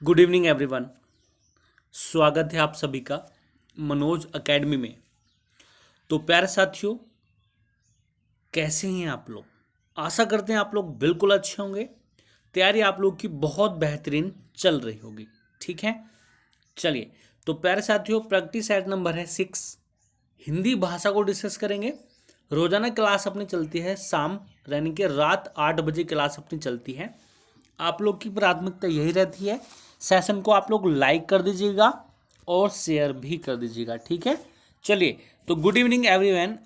Good evening everyone. स्वागत है आप सभी का मनोज एकेडमी में। तो प्यारे साथियों, कैसे हैं आप लोग? आशा करते हैं आप लोग बिल्कुल अच्छे होंगे। तैयारी आप लोग की बहुत बेहतरीन चल रही होगी। ठीक है, चलिए। तो प्यारे साथियों, प्रैक्टिस सेट नंबर है 6, हिंदी भाषा को डिस्कस करेंगे। रोजाना क्लास अपनी चलती है शाम, यानी कि रात 8 बजे क्लास अपनी चलती है। आप लोग की प्राथमिकता यही रहती है, सेशन को आप लोग लाइक कर दीजिएगा और शेयर भी कर दीजिएगा। ठीक है, चलिए। तो good evening everyone,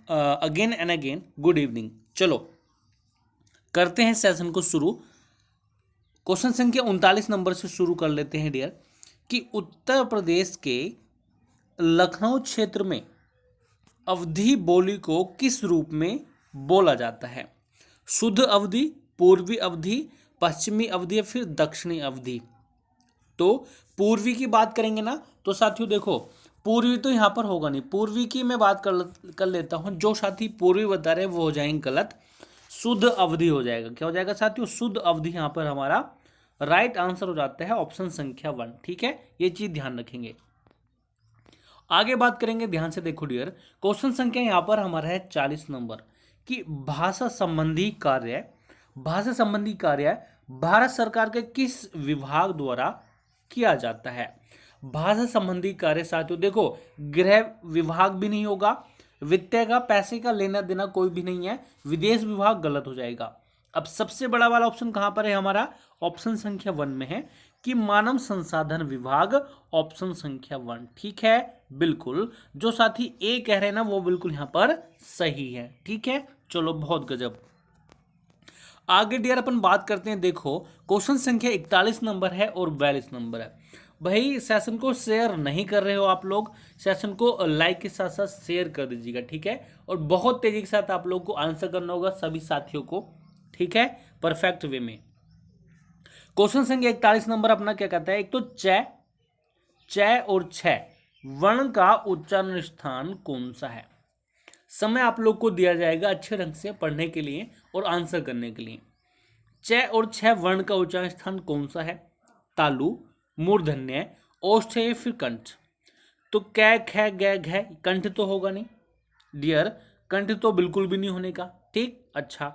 again and again good evening. चलो करते हैं सेशन को शुरू। क्वेश्चन संख्या 39 नंबर से शुरू कर लेते हैं डियर, कि उत्तर प्रदेश के लखनऊ क्षेत्र में अवधी बोली को किस रूप में बोला जाता है? शुद्ध अवधी, पूर्वी अवधी, पश्चिमी अवधि या फिर दक्षिणी अवधि? तो पूर्वी की बात करेंगे ना, तो साथियों देखो, पूर्वी तो यहां पर होगा नहीं। पूर्वी की मैं बात कर लेता हूं। जो साथी पूर्वी बता रहे हैं वो हो जाएंगे गलत। शुद्ध अवधि हो जाएगा। क्या हो जाएगा साथियों? शुद्ध अवधि यहां पर हमारा राइट आंसर हो जाता है ऑप्शन संख्या 1। ठीक है, ये चीज ध्यान रखेंगे। आगे बात करेंगे, ध्यान से देखो डियर। क्वेश्चन संख्या यहां पर हमारा है 40 नंबर, कि भाषा संबंधी कार्य भारत सरकार के किस विभाग द्वारा किया जाता है? भाषा संबंधी कार्य साथियों देखो, गृह विभाग भी नहीं होगा, वित्त का, पैसे का लेना देना कोई भी नहीं है, विदेश विभाग गलत हो जाएगा। अब सबसे बड़ा वाला ऑप्शन कहां पर है हमारा? ऑप्शन संख्या 1 में है, कि मानव संसाधन विभाग, ऑप्शन संख्या 1। ठीक है, बिल्कुल जो साथी ए कह रहे हैं ना वो बिल्कुल यहां पर सही है। ठीक है, चलो बहुत गजब। आगे डियर अपन बात करते हैं। देखो क्वेश्चन संख्या 41 नंबर है और 42 नंबर है। भाई सेशन को शेयर नहीं कर रहे हो आप लोग, सेशन को लाइक के साथ साथ शेयर कर दीजिएगा। ठीक है, और बहुत तेजी के साथ आप लोग को आंसर करना होगा सभी साथियों को। ठीक है, परफेक्ट वे में। क्वेश्चन संख्या 41 नंबर अपना क्या कहता है? एक तो च और छ वर्ण का उच्चारण स्थान कौन सा है? समय आप लोग को दिया जाएगा अच्छे ढंग से पढ़ने के लिए और आंसर करने के लिए। च और छ वर्ण का उच्चारण स्थान कौन सा है? तालु, मूर्धन्य, ओष्ठ या फिर कंठ? तो कै ख गै घ कंठ तो होगा नहीं डियर, कंठ तो बिल्कुल भी नहीं होने का। ठीक, अच्छा।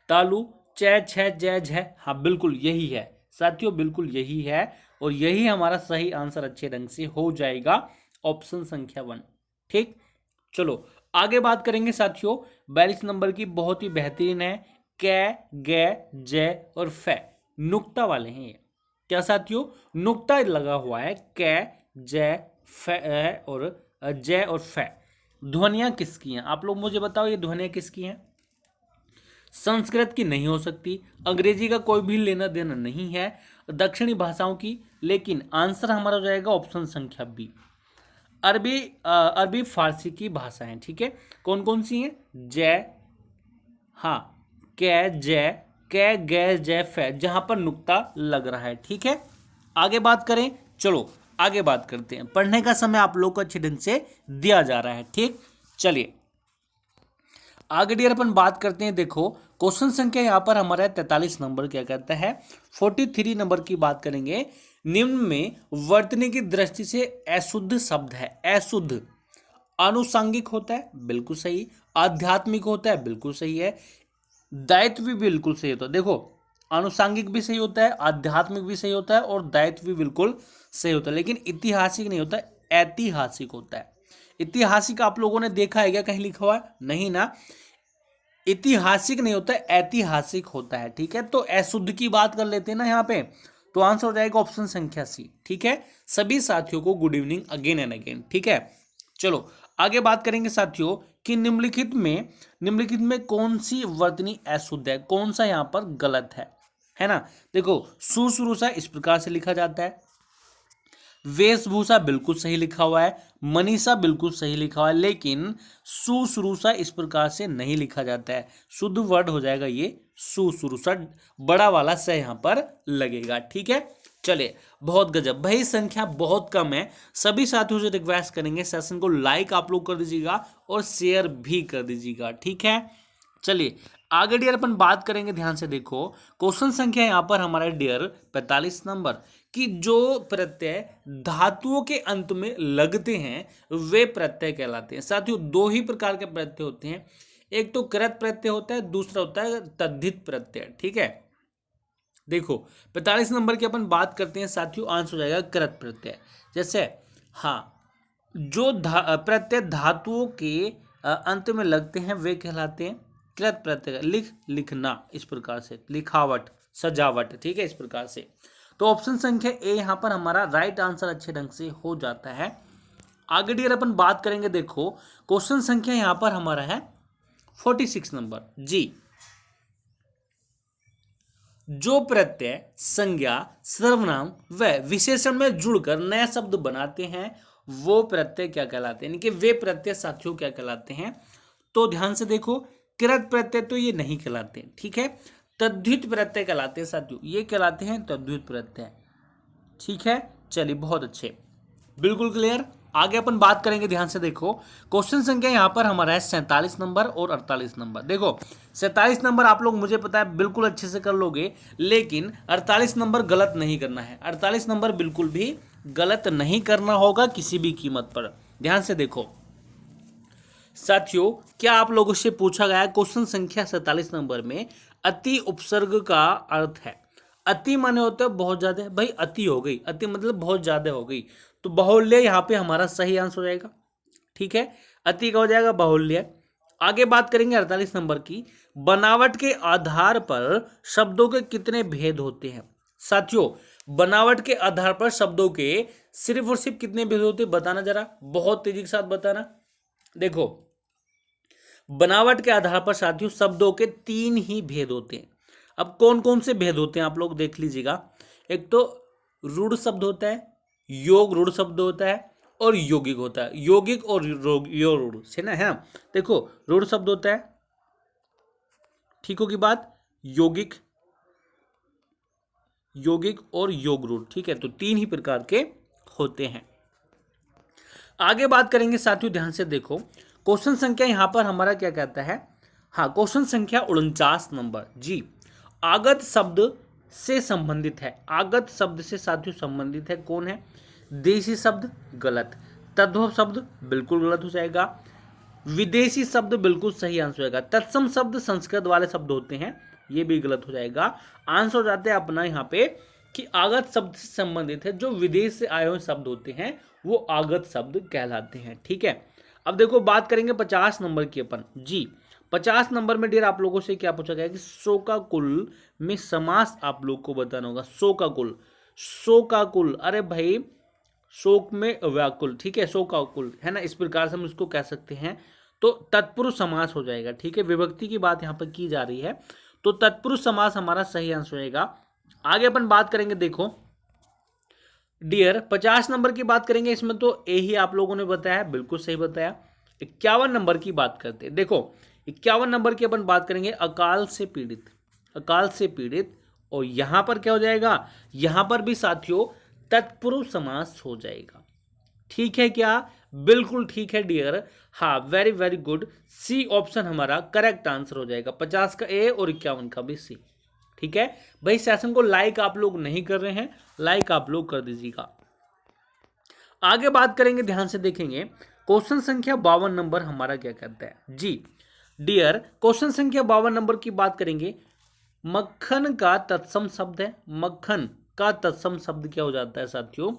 तालु, च छ जय झ, हाँ बिल्कुल यही है साथियों, बिल्कुल यही है, और यही हमारा सही आंसर अच्छे ढंग से हो जाएगा, ऑप्शन संख्या 1। ठीक, चलो आगे बात करेंगे साथियों। 42 नंबर की बहुत ही बेहतरीन है। कै गे जय और फै नुक्ता वाले हैं ये। क्या साथियों? नुक्ता लगा हुआ है, कै जय फै और जय और फै। ध्वनियां किसकी हैं आप लोग मुझे बताओ, ये ध्वनियां किसकी हैं? संस्कृत की नहीं हो सकती, अंग्रेजी का कोई भी लेना देना नहीं है, दक्षिणी भाषाओं की। लेकिन आंसर हमारा हो जाएगा ऑप्शन संख्या बी, अरबी फारसी की भाषाएं। ठीक है, कौन कौन सी हैं? जय, हाँ, कै जय, कै गे जय फै, जहां पर नुक्ता लग रहा है। ठीक है, आगे बात करें। चलो आगे बात करते हैं। पढ़ने का समय आप लोग को अच्छे ढंग से दिया जा रहा है। ठीक, चलिए आगे डियर अपन बात करते हैं। देखो क्वेश्चन संख्या यहां पर हमारा 43 नंबर क्या कहता है? 43 नंबर की बात करेंगे। निम्न में वर्तनी की दृष्टि से अशुद्ध शब्द है। अशुद्ध आनुषंगिक होता है, बिल्कुल सही। आध्यात्मिक होता है, बिल्कुल सही है। दायित्व भी बिल्कुल सही होता है। देखो आनुषंगिक भी सही होता है, आध्यात्मिक भी सही होता है, और दायित्व भी बिल्कुल सही होता है। लेकिन ऐतिहासिक नहीं होता, ऐतिहासिक होता है। ऐतिहासिक आप लोगों ने देखा है क्या कहीं लिखा हुआ है? नहीं ना, ऐतिहासिक नहीं होता, ऐतिहासिक होता है। ठीक है, तो अशुद्ध की बात कर लेते हैं ना यहाँ पे, तो आंसर हो जाएगा ऑप्शन संख्या सी। ठीक है, सभी साथियों को good evening again and again. ठीक है, चलो आगे बात करेंगे साथियों, कि निम्नलिखित में कौन सी वर्तनी अशुद्ध है, कौन सा यहाँ पर गलत है ना? देखो शुश्रूषा इस प्रकार से लिखा जाता है, वेशभूषा बिल्कुल सही लिखा हुआ है, मनीषा बिल्कुल सही लिखा हुआ है, लेकिन शुश्रूषा इस प्रकार से नहीं लिखा जाता है। शुद्ध वर्ड हो जाएगा ये शुश्रूषा, बड़ा वाला स यहाँ पर लगेगा। ठीक है, चलिए बहुत गजब। भाई संख्या बहुत कम है, सभी साथियों से रिक्वेस्ट करेंगे सेशन को लाइक आप लोग कर दीजिएगा और शेयर भी कर दीजिएगा। ठीक है, चलिए आगे डियर अपन बात करेंगे। ध्यान से देखो क्वेश्चन संख्या यहाँ पर हमारा डियर 45 नंबर, कि जो प्रत्यय धातुओं के अंत में लगते हैं वे प्रत्यय कहलाते हैं। साथियों दो ही प्रकार के प्रत्यय होते हैं, एक तो कृत प्रत्यय होता है, दूसरा होता है तद्धित प्रत्यय। ठीक है, देखो 45 नंबर की अपन बात करते हैं साथियों, आंसर हो जाएगा कृत प्रत्यय। जैसे हाँ, जो प्रत्यय धातुओं के अंत में लगते हैं वे कहलाते हैं कृत प्रत्यय। लिखना, इस प्रकार से लिखावट, सजावट। ठीक है, इस प्रकार से। तो ऑप्शन संख्या ए यहाँ पर हमारा राइट आंसर अच्छे ढंग से हो जाता है। आगे डियर अपन बात करेंगे, देखो क्वेश्चन संख्या यहाँ पर हमारा है 46 नंबर जी। जो प्रत्यय संज्ञा, सर्वनाम व विशेषण में जुड़कर नया शब्द बनाते हैं वो प्रत्यय क्या कहलाते हैं, यानी कि वे प्रत्यय साथियों क्या कहलाते हैं। तो ध्यान से देखो, कृत प्रत्यय तो ये नहीं कहलाते। ठीक है, तद्धित प्रत्यय कहलाते हैं साथियों, ये कहलाते हैं तद्धित प्रत्यय। ठीक है, चलिए बहुत अच्छे, बिल्कुल क्लियर। आगे अपन बात करेंगे, ध्यान से देखो क्वेश्चन संख्या यहाँ पर हमारा है 47 नंबर और 48 नंबर। देखो 47 नंबर आप लोग मुझे पता है बिल्कुल अच्छे से कर लोगे, लेकिन 48 नंबर गलत नहीं करना है। 48 नंबर बिल्कुल भी गलत नहीं करना होगा किसी भी कीमत पर। ध्यान से देखो साथियों, क्या आप लोगों से पूछा गया क्वेश्चन संख्या 47 नंबर में अति उपसर्ग का अर्थ है। अति माने होता है बहुत ज्यादा, भाई अति हो गई, अति मतलब बहुत ज्यादा हो गई, तो बाहुल्य यहाँ पे हमारा सही आंसर हो जाएगा। ठीक है, अति का हो जाएगा बाहुल्य। आगे बात करेंगे 48 नंबर की, बनावट के आधार पर शब्दों के कितने भेद होते हैं। साथियों बनावट के आधार पर शब्दों के सिर्फ और सिर्फ कितने भेद होते हैं, बताना जरा, बहुत तेजी के साथ बताना। देखो बनावट के आधार पर साथियों शब्दों के 3 ही भेद होते हैं। अब कौन कौन से भेद होते हैं आप लोग देख लीजिएगा। एक तो रूढ़ शब्द होता है, योग रूढ़ शब्द होता है, और यौगिक होता है। यौगिक और यो रूढ़ से ना है। देखो रूढ़ शब्द होता है, ठीक होगी बात, यौगिक, यौगिक और योग रूढ़। ठीक है, तो 3 ही प्रकार के होते हैं। आगे बात करेंगे साथियों, ध्यान से देखो क्वेश्चन संख्या यहां पर हमारा क्या कहता है। हाँ, क्वेश्चन संख्या 49 नंबर जी। आगत शब्द से संबंधित है, आगत शब्द से साथियों संबंधित है कौन है। देशी शब्द गलत, तद्भव शब्द बिल्कुल गलत हो जाएगा, विदेशी शब्द बिल्कुल सही आंसर होगा, तत्सम शब्द संस्कृत वाले शब्द होते हैं ये भी गलत हो जाएगा। आंसर हो जाता है अपना यहाँ पे कि आगत शब्द से संबंधित है, जो विदेश से आए हुए शब्द होते हैं वो आगत शब्द कहलाते हैं। ठीक है, अब देखो बात करेंगे 50 नंबर की अपन जी। 50 नंबर में डियर आप लोगों से क्या पूछा गया कि शोकाकुल में समास आप लोग को बताना होगा। शोकाकुल, शोकाकुल, अरे भाई शोक में व्याकुल। ठीक है, शोकाकुल है ना, इस प्रकार से हम इसको कह सकते हैं। तो तत्पुरुष समास हो जाएगा। ठीक है, विभक्ति की बात यहाँ पर की जा रही है, तो तत्पुरुष समास हमारा सही आंसर होएगा। आगे अपन बात करेंगे, देखो डियर 50 नंबर की बात करेंगे, इसमें तो ए ही आप लोगों ने बताया, बिल्कुल सही बताया। 51 नंबर की बात करते हैं, देखो 51 नंबर की अपन बात करेंगे, अकाल से पीड़ित, अकाल से पीड़ित, और यहां पर क्या हो जाएगा, यहां पर भी साथियों तत्पुरुष समास हो जाएगा। ठीक है क्या, बिल्कुल ठीक है डियर, हाँ very very good, C option हमारा करेक्ट आंसर हो जाएगा। 50 का ए और 51 का भी सी। ठीक है भाई, सेशन को लाइक आप लोग नहीं कर रहे हैं, लाइक आप लोग कर दीजिएगा। आगे बात करेंगे, ध्यान से देखेंगे क्वेश्चन संख्या 52 नंबर हमारा क्या कहता है जी। डियर क्वेश्चन संख्या 52 नंबर की बात करेंगे, मक्खन का तत्सम शब्द है, मक्खन का तत्सम शब्द क्या हो जाता है साथियों,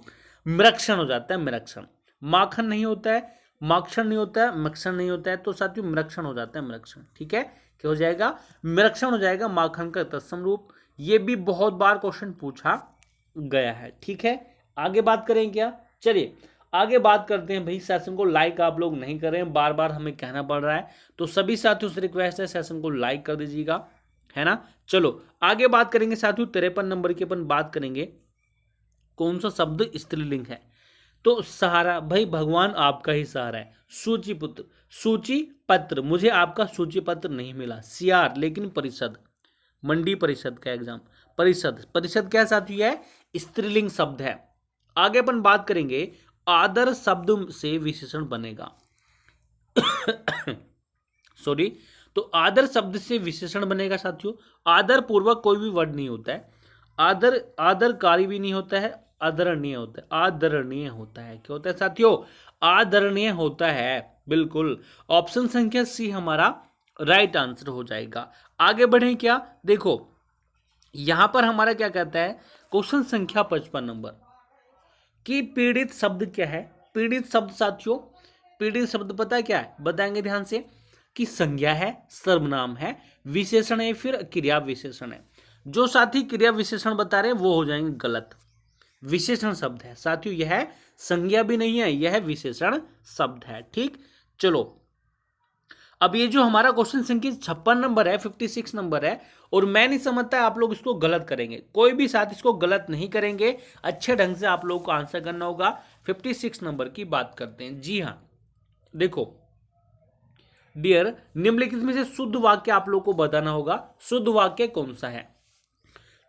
मृक्षण हो जाता है, मृक्षण। माखन नहीं होता है, माक्षण नहीं होता है, मक्षण नहीं होता है, तो साथियों मृक्षण हो जाता है, मृक्षण। ठीक है, क्या हो जाएगा, मृक्षण हो जाएगा, माखन का तत्सम रूप। ये भी बहुत बार क्वेश्चन पूछा गया है। ठीक है, आगे बात करें क्या, चलिए आगे बात करते हैं। भाई सेशन को लाइक आप लोग नहीं कर रहे हैं, बार बार हमें कहना पड़ रहा है, तो सभी साथियों से रिक्वेस्ट है सेशन को लाइक कर दीजिएगा, है ना। चलो आगे बात करेंगे साथियों, 53 नंबर की अपन बात करेंगे, कौन सा शब्द स्त्रीलिंग है। तो सहारा, भाई भगवान आपका ही सहारा है। सूची पुत्र, सूची पत्र, मुझे आपका सूची पत्र नहीं मिला। सियार, लेकिन परिषद, मंडी परिषद का एग्जाम, परिषद, परिषद क्या साथी है, स्त्रीलिंग शब्द है। आगे अपन बात करेंगे, आदर शब्द से विशेषण बनेगा सॉरी, तो आदर शब्द से विशेषण बनेगा साथियों। आदर पूर्वक कोई भी वर्ड नहीं होता है, आदरकारी भी नहीं होता है, आदरणीय होता है, आदरणीय होता है। क्या होता है साथियों? आदरणीय होता है। बिल्कुल, ऑप्शन संख्या सी हमारा राइट आंसर हो जाएगा। आगे बढ़े क्या, देखो यहां पर हमारा क्या कहता है, क्वेश्चन संख्या 55 नंबर कि पीड़ित शब्द क्या है। पीड़ित शब्द साथियों, पीड़ित शब्द पता है क्या है, बताएंगे ध्यान से कि संज्ञा है, सर्वनाम है, विशेषण है, फिर क्रिया विशेषण है। जो साथी क्रिया विशेषण बता रहे हैं वो हो जाएंगे गलत। विशेषण शब्द है साथियों, यह संज्ञा भी नहीं है, यह विशेषण शब्द है। ठीक, चलो अब ये जो हमारा क्वेश्चन संख्या 56 नंबर है, 56 नंबर है, और मैं नहीं समझता आप लोग इसको गलत करेंगे। कोई भी साथ इसको गलत नहीं करेंगे, अच्छे ढंग से आप लोगों को आंसर करना होगा। 56 नंबर की बात करते हैं। जी हाँ, देखो डियर, निम्नलिखित में से शुद्ध वाक्य आप लोग को बताना होगा। शुद्ध वाक्य कौन सा है?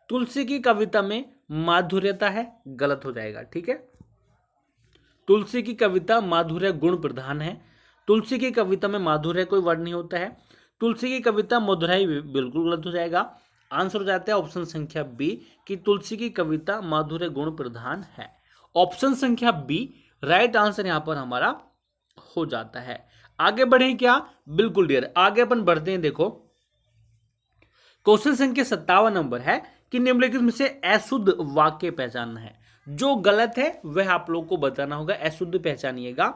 तुलसी की कविता में माधुर्यता है, गलत हो जाएगा। ठीक है, तुलसी की कविता माधुर्य गुण प्रधान है। तुलसी की कविता में माधुर्य कोई वर्ड नहीं होता है। तुलसी की कविता मधुराई बिल्कुल गलत हो जाएगा। आंसर हो जाता है ऑप्शन संख्या बी कि तुलसी की कविता माधुर्य गुण प्रधान है। ऑप्शन संख्या बी राइट आंसर यहां पर हमारा हो जाता है। आगे बढ़े क्या, बिल्कुल डियर, आगे अपन बढ़ते हैं। देखो क्वेश्चन संख्या 57 नंबर है कि निम्नलिखित में से अशुद्ध वाक्य पहचानना है। जो गलत है वह आप लोग को बताना होगा। अशुद्ध पहचानिएगा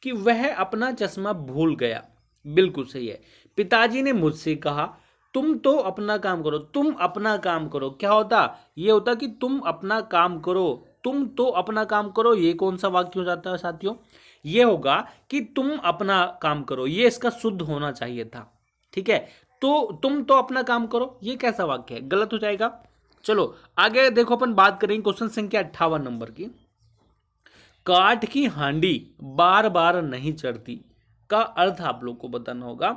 कि वह अपना चश्मा भूल गया, बिल्कुल सही है। पिताजी ने मुझसे कहा तुम तो अपना काम करो, तुम अपना काम करो। क्या होता, ये होता कि तुम अपना काम करो, तुम तो अपना काम करो। ये कौन सा वाक्य हो जाता है साथियों? ये होगा कि तुम अपना काम करो, ये इसका शुद्ध होना चाहिए था। ठीक है, तो तुम तो अपना काम करो, ये कैसा वाक्य है? गलत हो जाएगा। चलो आगे देखो, अपन बात करेंगे क्वेश्चन संख्या 58 नंबर की। काठ की हांडी बार बार नहीं चढ़ती का अर्थ आप लोग को बताना होगा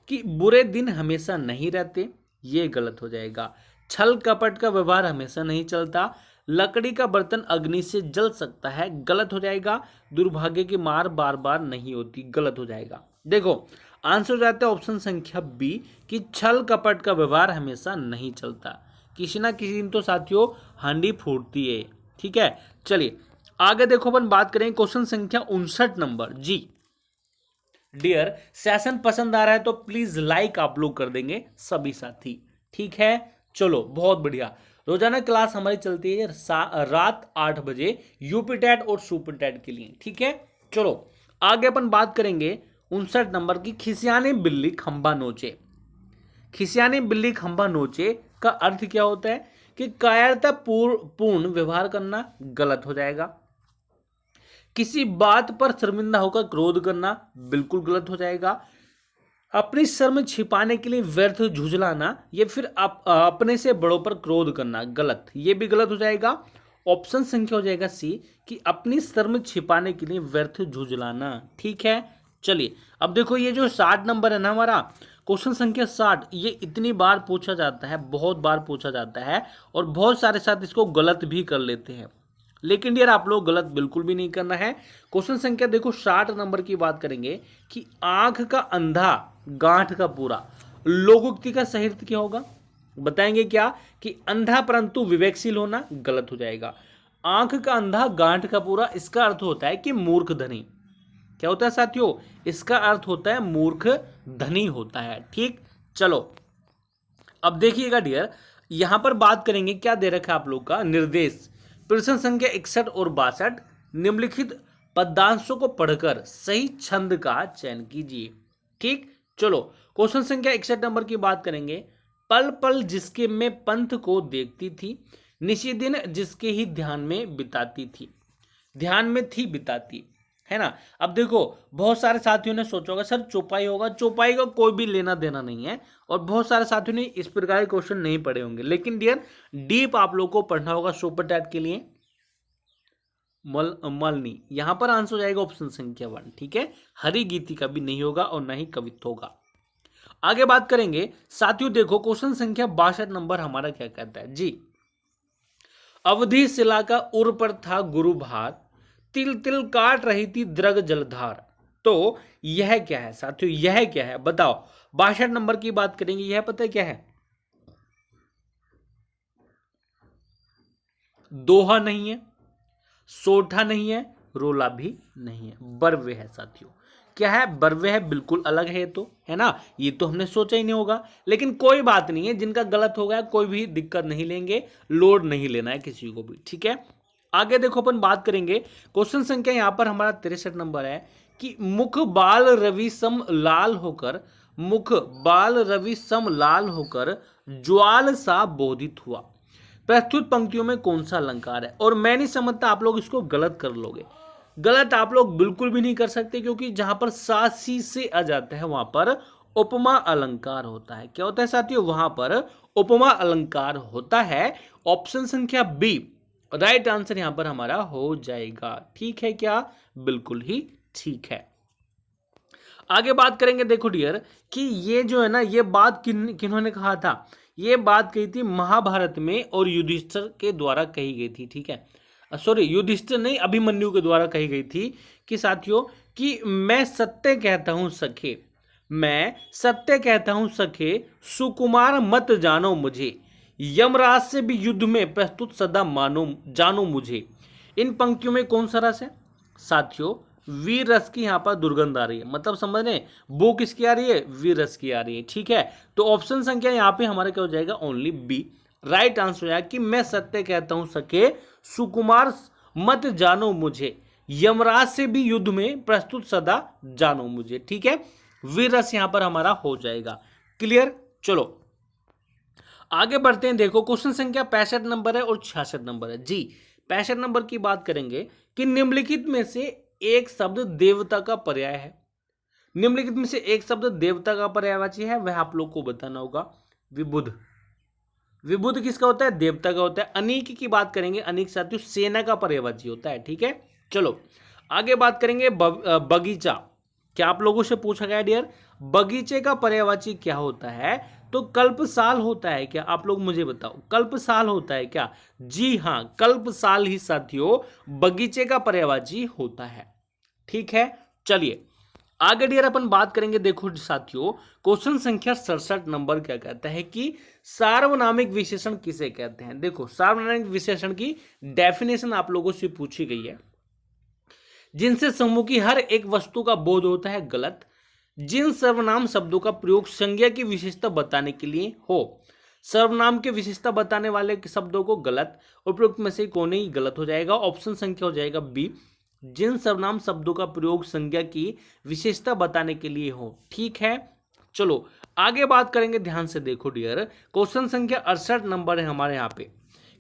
कि बुरे दिन हमेशा नहीं रहते, ये गलत हो जाएगा। छल कपट का व्यवहार हमेशा नहीं चलता। लकड़ी का बर्तन अग्नि से जल सकता है, गलत हो जाएगा। दुर्भाग्य की मार बार बार नहीं होती, गलत हो जाएगा। देखो आंसर हो जाता है ऑप्शन संख्या बी कि छल कपट का व्यवहार हमेशा नहीं चलता। किसी ना किसी दिन तो साथियों हांडी फूटती है। ठीक है, चलिए आगे देखो, अपन बात करें क्वेश्चन संख्या 59 नंबर। जी डियर, सेशन पसंद आ रहा है तो प्लीज लाइक आप लोग कर देंगे सभी साथी। ठीक है, चलो बहुत बढ़िया। रोजाना क्लास हमारी चलती है रात 8 बजे यूपी टेट और सुपर टेट के लिए। ठीक है, चलो आगे अपन बात करेंगे 59 नंबर की। खिसियानी बिल्ली खंबा नोचे। खिसियानी बिल्ली खंबा नोचे का अर्थ क्या होता है कि कायरता पूर्ण व्यवहार करना, गलत हो जाएगा। किसी बात पर शर्मिंदा होकर क्रोध करना, बिल्कुल गलत हो जाएगा। अपनी शर्म छिपाने के लिए व्यर्थ झुंझलाना, या फिर अपने से बड़ों पर क्रोध करना, गलत, ये भी गलत हो जाएगा। ऑप्शन संख्या हो जाएगा सी कि अपनी शर्म छिपाने के लिए व्यर्थ झुंझलाना। ठीक है, चलिए अब देखो ये जो 60 नंबर है ना हमारा, क्वेश्चन संख्या 60, ये इतनी बार पूछा जाता है, बहुत बार पूछा जाता है, और बहुत सारे साथ इसको गलत भी कर लेते हैं। लेकिन यार आप लोग गलत बिल्कुल भी नहीं करना है। क्वेश्चन संख्या देखो 60 नंबर की बात करेंगे कि आंख का अंधा गांठ का पूरा, लोकोक्ति का सही अर्थ क्या होगा? बताएंगे क्या कि अंधा परंतु विवेकशील होना, गलत हो जाएगा। आंख का अंधा गांठ का पूरा, इसका अर्थ होता है कि मूर्ख धनी। क्या होता है साथियों? इसका अर्थ होता है मूर्ख धनी होता है। ठीक, चलो अब देखिएगा डियर, यहां पर बात करेंगे, क्या दे रखा है आप लोग का निर्देश। प्रश्न संख्या 61 और 62, निम्नलिखित पदांशों को पढ़कर सही छंद का चयन कीजिए। ठीक, चलो क्वेश्चन संख्या 61 नंबर की बात करेंगे। पल पल जिसके मैं पंथ को देखती थी, निशी दिन जिसके ही ध्यान में बिताती थी। ध्यान में थी बिताती, है ना। अब देखो बहुत सारे साथियों ने सोचा होगा सर चौपाई होगा, चौपाई का कोई भी लेना देना नहीं है, और बहुत सारे साथियों ने इस प्रकार के क्वेश्चन नहीं पढ़े होंगे। लेकिन डियर डीप आप लोग को पढ़ना होगा सुपर टैट के लिए। मलनी, यहां पर आंसर हो जाएगा ऑप्शन संख्या 1। ठीक है, हरि गीति का भी नहीं होगा और ना ही कवित्व होगा। आगे बात करेंगे साथियों, देखो क्वेश्चन संख्या 62 नंबर हमारा क्या कहता है। जी अवधि शिला का उर पर था गुरु भार, तिल तिल काट रही थी द्रग जलधार। तो यह क्या है साथियों? यह क्या है बताओ? 62 नंबर की बात करेंगे, यह पता है क्या है? दोहा नहीं है, सोठा नहीं है, रोला भी नहीं है, बर्वे है साथियों। क्या है? बर्वे है, बिल्कुल अलग है ये तो, है ना। ये तो हमने सोचा ही नहीं होगा, लेकिन कोई बात नहीं है, जिनका गलत हो गया कोई भी दिक्कत नहीं लेंगे, लोड नहीं लेना है किसी को भी, ठीक है। आगे देखो अपन बात करेंगे, क्वेश्चन संख्या यहां पर हमारा 63 नंबर है कि मुख बाल रवि सम लाल होकर, मुख बाल रवि सम लाल होकर ज्वाल सा बोधित हुआ। प्रस्तुत पंक्तियों में कौन सा अलंकार है? और मैं नहीं समझता आप लोग इसको गलत कर लोगे। गलत आप लोग बिल्कुल भी नहीं कर सकते, क्योंकि जहां पर सा सी से आ जाता है वहां पर उपमा अलंकार होता है। क्या होता है साथियों? वहां पर उपमा अलंकार होता है। ऑप्शन संख्या बी राइट आंसर यहां पर हमारा हो जाएगा। ठीक है क्या? बिल्कुल ही ठीक है। आगे बात करेंगे, देखो डियर कि ये जो है ना, ये बात किन्होंने कहा था? ये बात कही थी महाभारत में और युधिष्ठिर के द्वारा कही गई थी, ठीक है। सॉरी, युधिष्ठिर नहीं, अभिमन्यु के द्वारा कही गई थी कि साथियों कि मैं सत्य कहता हूं सखे, मैं सत्य कहता हूं सखे, सुकुमार मत जानो मुझे, यमराज से भी युद्ध में प्रस्तुत सदा मानो जानो मुझे। इन पंक्तियों में कौन सा रस है साथियों? वीर रस की यहां पर दुर्गंध आ रही है, मतलब समझ रहे, वो किसकी आ रही है? वीर रस की आ रही है, ठीक है। तो ऑप्शन संख्या यहां पे हमारा क्या हो जाएगा? ओनली बी राइट आंसर हो जाएगा कि मैं सत्य कहता हूं सके, सुकुमार मत जानो मुझे, यमराज से भी युद्ध में प्रस्तुत सदा जानो मुझे, ठीक है। वीर रस यहां पर हमारा हो जाएगा। क्लियर? चलो आगे बढ़ते हैं। देखो क्वेश्चन संख्या 65 नंबर है और 66 नंबर है जी। 65 नंबर की बात करेंगे कि निम्नलिखित में से एक शब्द देवता का पर्याय है। निम्नलिखित में से एक शब्द देवता का पर्यायवाची है, वह आप लोग को बताना होगा। विबुध, विबुध किसका होता है? देवता का होता है। अनीक की बात करेंगे, अनीक साथियों सेना का पर्यायवाची होता है, ठीक है। चलो आगे बात करेंगे बगीचा। क्या आप लोगों से पूछा गया डियर, बगीचे का पर्यायवाची क्या होता है? तो कल्पसाल होता है क्या? आप लोग मुझे बताओ, कल्पसाल होता है क्या? जी हां, कल्पसाल ही साथियों बगीचे का पर्यायवाची होता है, ठीक है। चलिए आगे डियर अपन बात करेंगे। देखो साथियों क्वेश्चन संख्या 67 नंबर क्या कहता है कि सार्वनामिक विशेषण किसे कहते हैं? देखो सार्वनामिक विशेषण की डेफिनेशन आप लोगों से पूछी गई है। जिनसे समूह की हर एक वस्तु का बोध होता है, गलत। जिन सर्वनाम शब्दों का प्रयोग संज्ञा की विशेषता बताने के लिए हो, सर्वनाम की विशेषता बताने वाले शब्दों को, गलत। उपयुक्त में से कौन ही गलत हो जाएगा? ऑप्शन संख्या हो जाएगा बी, जिन सर्वनाम शब्दों का प्रयोग संज्ञा की विशेषता बताने के लिए हो, ठीक है। चलो आगे बात करेंगे, ध्यान से देखो डियर। क्वेश्चन संख्या 68 नंबर है हमारे यहाँ पे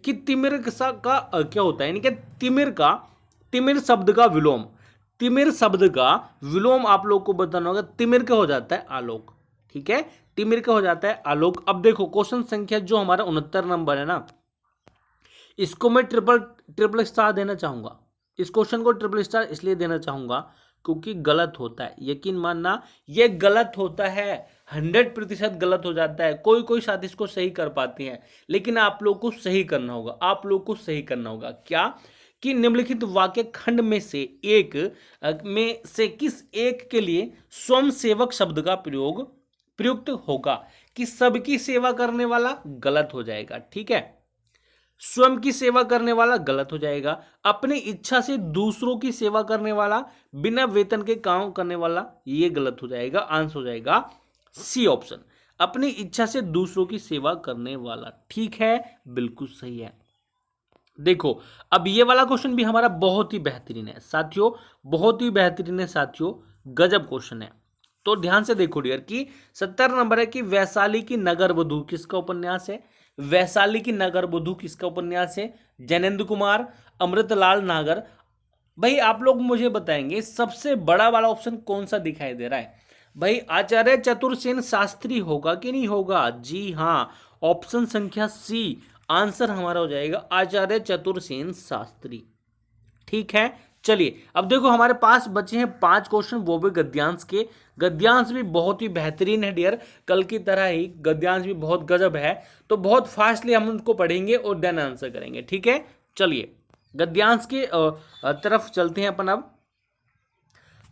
कि तिमिर का क्या होता है, यानी कि तिमिर का, तिमिर शब्द का विलोम, तिमिर शब्द का विलोम आप लोग को बताना होगा। तिमिर का हो जाता है आलोक, ठीक है। तिमिर का हो जाता है आलोक। अब देखो क्वेश्चन संख्या जो हमारा 69 नंबर है ना, इसको मैं ट्रिपल स्टार देना चाहूंगा। इस क्वेश्चन को ट्रिपल स्टार इसलिए देना चाहूंगा क्योंकि गलत होता है, यकीन मानना ये गलत होता है, 100% गलत हो जाता है। कोई कोई साथी इसको सही कर पाते हैं, लेकिन आप लोग को सही करना होगा, आप लोग को सही करना होगा। क्या? कि निम्नलिखित वाक्य खंड में से किस एक के लिए स्वयं सेवक शब्द का प्रयोग प्रयुक्त होगा? कि सबकी सेवा करने वाला, गलत हो जाएगा, ठीक है। स्वयं की सेवा करने वाला, गलत हो जाएगा। अपनी इच्छा से दूसरों की सेवा करने वाला, बिना वेतन के काम करने वाला, ये गलत हो जाएगा। आंसर हो जाएगा सी ऑप्शन, अपनी इच्छा से दूसरों की सेवा करने वाला, ठीक है, बिल्कुल सही है। देखो अब ये वाला क्वेश्चन भी हमारा बहुत ही बेहतरीन है साथियों, बहुत ही बेहतरीन है साथियों, गजब क्वेश्चन है। तो ध्यान से देखो डियर कि 70 नंबर है कि वैशाली की नगर वधू किसका उपन्यास है? वैशाली की नगर वधू किसका उपन्यास है? जैनेन्द्र कुमार, अमृतलाल नागर। भाई आप लोग मुझे बताएंगे सबसे बड़ा वाला ऑप्शन कौन सा दिखाई दे रहा है? भाई आचार्य चतुरसेन शास्त्री होगा कि नहीं होगा? जी हाँ, ऑप्शन संख्या सी आंसर हमारा हो जाएगा आचार्य चतुरसेन शास्त्री, ठीक है। चलिए अब देखो हमारे पास बचे हैं 5 क्वेश्चन, वो भी गद्यांश के। गद्यांश भी बहुत ही बेहतरीन है डियर, कल की तरह ही गद्यांश भी बहुत गजब है। तो बहुत फास्टली हम उनको पढ़ेंगे और देन आंसर करेंगे, ठीक है। चलिए गद्यांश के तरफ चलते हैं अपन। अब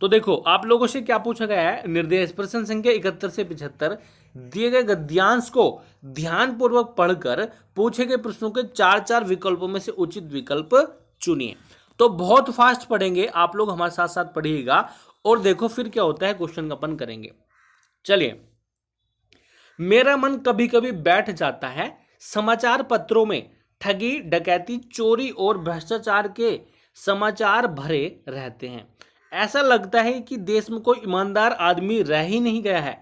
तो देखो आप लोगों से क्या पूछा गया है, निर्देश प्रश्न संख्या 71 से 75 दिए गए गद्यांश को ध्यानपूर्वक पढ़कर पूछे गए प्रश्नों के चार चार विकल्पों में से उचित विकल्प चुनिए। तो बहुत फास्ट पढ़ेंगे आप लोग, हमारे साथ साथ पढ़िएगा और देखो फिर क्या होता है, क्वेश्चन अपन करेंगे। चलिए, मेरा मन कभी कभी बैठ जाता है, समाचार पत्रों में ठगी, डकैती, चोरी और भ्रष्टाचार के समाचार भरे रहते हैं। ऐसा लगता है कि देश में कोई ईमानदार आदमी रह ही नहीं गया है।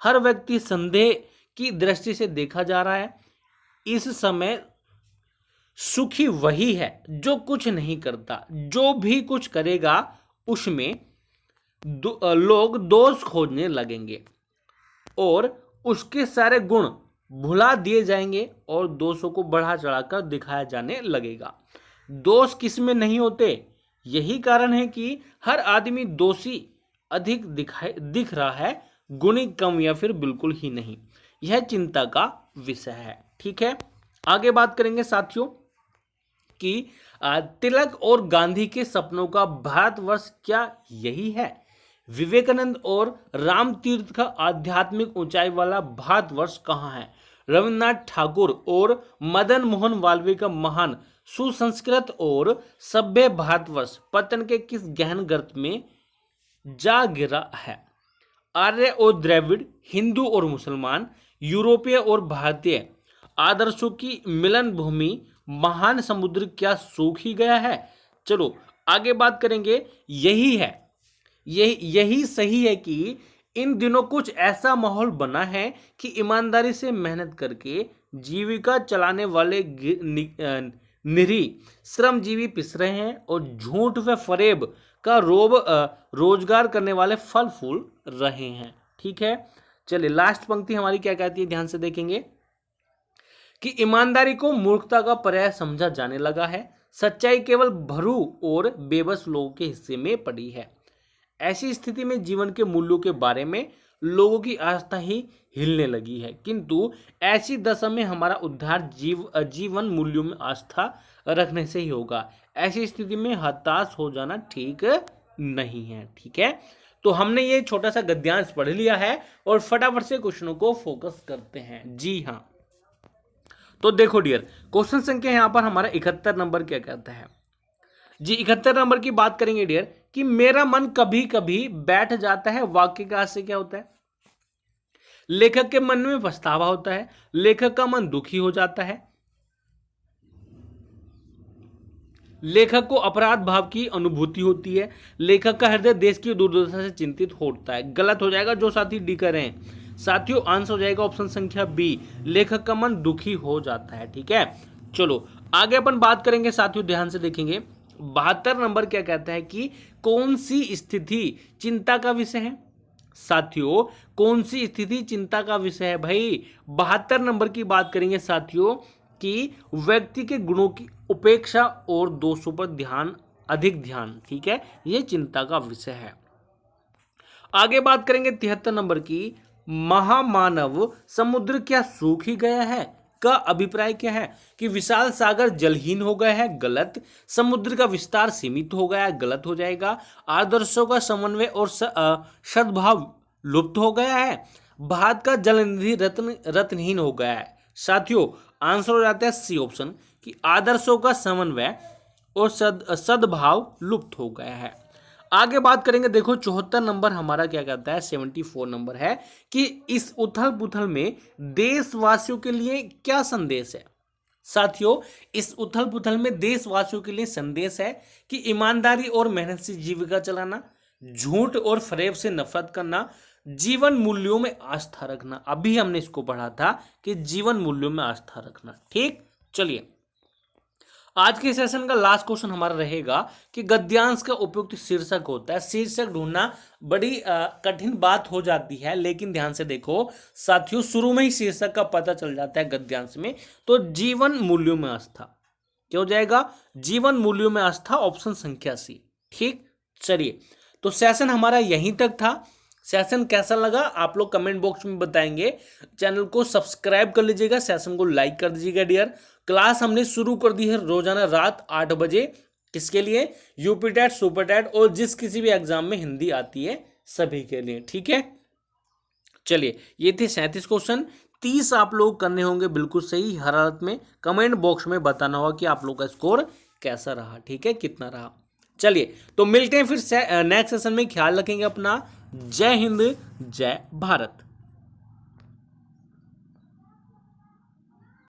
हर व्यक्ति संदेह की दृष्टि से देखा जा रहा है। इस समय सुखी वही है जो कुछ नहीं करता, जो भी कुछ करेगा उसमें लोग दोष खोजने लगेंगे और उसके सारे गुण भुला दिए जाएंगे और दोषों को बढ़ा चढ़ाकर दिखाया जाने लगेगा। दोष किसमें नहीं होते, यही कारण है कि हर आदमी दोषी अधिक दिख रहा है, गुणी कम या फिर बिल्कुल ही नहीं। यह चिंता का विषय है। ठीक है, आगे बात करेंगे साथियों कि तिलक और गांधी के सपनों का भारतवर्ष क्या यही है? विवेकानंद और रामतीर्थ का आध्यात्मिक ऊंचाई वाला भारतवर्ष कहाँ है? रविन्द्रनाथ ठाकुर और मदन मोहन मालवीय का महान सुसंस्कृत और सभ्य भारतवर्ष पतन के किस गहन गर्त में जा गिरा है? आर्य और द्रविड़, हिंदू और मुसलमान, यूरोपीय और भारतीय आदर्शों की मिलन भूमि महान समुद्र क्या सूख ही गया है? चलो आगे बात करेंगे। यही है, यही सही है कि इन दिनों कुछ ऐसा माहौल बना है कि ईमानदारी से मेहनत करके जीविका चलाने वाले निरीह श्रमजीवी पिस रहे हैं और झूठ व फरेब का रोजगार करने वाले फल फूल रहे हैं। ठीक है, चलिए लास्ट पंक्ति हमारी क्या कहती है, ध्यान से देखेंगे कि ईमानदारी को मूर्खता का पर्याय समझा जाने लगा है। सच्चाई केवल भरू और बेबस लोगों के हिस्से में पड़ी है। ऐसी स्थिति में जीवन के मूल्यों के बारे में लोगों की आस्था ही हिलने लगी है, किंतु ऐसी दशा में हमारा उद्धार जीवन मूल्यों में आस्था रखने से ही होगा। ऐसी स्थिति में हताश हो जाना ठीक नहीं है। ठीक है, तो हमने ये छोटा सा गद्यांश पढ़ लिया है और फटाफट से क्वेश्चनों को फोकस करते हैं। जी हाँ, तो देखो डियर, क्वेश्चन संख्या यहां पर हमारा 71 नंबर क्या कहता है जी। 71 नंबर की बात करेंगे डियर कि मेरा मन कभी कभी बैठ जाता है। वाक्य का से क्या होता है? लेखक के मन में पछतावा होता है, लेखक का मन दुखी हो जाता है, लेखक को अपराध भाव की अनुभूति होती है, लेखक का हृदय देश की दुर्दशा से चिंतित होता है। गलत हो जाएगा जो साथी डी कर रहे हैं साथियों, आंसर हो जाएगा ऑप्शन संख्या बी, लेखक का मन दुखी हो जाता है। ठीक है, चलो आगे अपन बात करेंगे साथियों, ध्यान से देखेंगे। 72 नंबर क्या कहता है कि कौन सी स्थिति चिंता का विषय है? साथियों कौन सी स्थिति चिंता का विषय है भाई? 72 नंबर की बात करेंगे साथियों कि व्यक्ति के गुणों की उपेक्षा और दोषों पर अधिक ध्यान। ठीक है, यह चिंता का विषय है। आगे बात करेंगे 73 नंबर की, महामानव समुद्र क्या सूख ही गया है का अभिप्राय क्या है? कि विशाल सागर जलहीन हो गया है, गलत। समुद्र का विस्तार सीमित हो गया है, गलत हो जाएगा। आदर्शों का समन्वय और सद्भाव लुप्त हो गया है। भारत का जलनिधि रत्नहीन हो गया है। साथियों आंसर हो जाता है सी ऑप्शन कि आदर्शों का समन्वय और सद्भाव लुप्त हो गया है। आगे बात करेंगे, देखो 74 नंबर हमारा क्या कहता है, 74 नंबर है कि इस उथल पुथल में देशवासियों के लिए क्या संदेश है? साथियों इस उथल पुथल में देशवासियों के लिए संदेश है कि ईमानदारी और मेहनत से जीविका चलाना, झूठ और फरेब से नफरत करना, जीवन मूल्यों में आस्था रखना। अभी हमने इसको पढ़ा था कि जीवन मूल्यों में आस्था रखना। ठीक, चलिए आज के सेशन का लास्ट क्वेश्चन हमारा रहेगा कि गद्यांश का उपयुक्त शीर्षक होता है। शीर्षक ढूंढना बड़ी कठिन बात हो जाती है, लेकिन ध्यान से देखो साथियों, शुरू में ही शीर्षक का पता चल जाता है गद्यांश में। तो जीवन मूल्यों में आस्था क्या हो जाएगा? जीवन मूल्यों में आस्था, ऑप्शन संख्या सी। ठीक, चलिए तो सेशन हमारा यहीं तक था। सेशन कैसा लगा आप लोग कमेंट बॉक्स में बताएंगे। चैनल को सब्सक्राइब कर लीजिएगा, सेशन को लाइक कर दीजिएगा डियर। क्लास हमने शुरू कर दी है रोजाना रात 8 बजे किसके लिए? यूपी टेट, सुपर टेट और जिस किसी भी एग्जाम में हिंदी आती है सभी के लिए। ठीक है, चलिए ये थे 37 क्वेश्चन। 30 आप लोग करने होंगे बिल्कुल सही। हर हालत में कमेंट बॉक्स में बताना होगा कि आप लोग का स्कोर कैसा रहा। ठीक है, कितना रहा। चलिए तो मिलते हैं फिर नेक्स्ट सेशन में। ख्याल रखेंगे अपना। जय हिंद, जय भारत।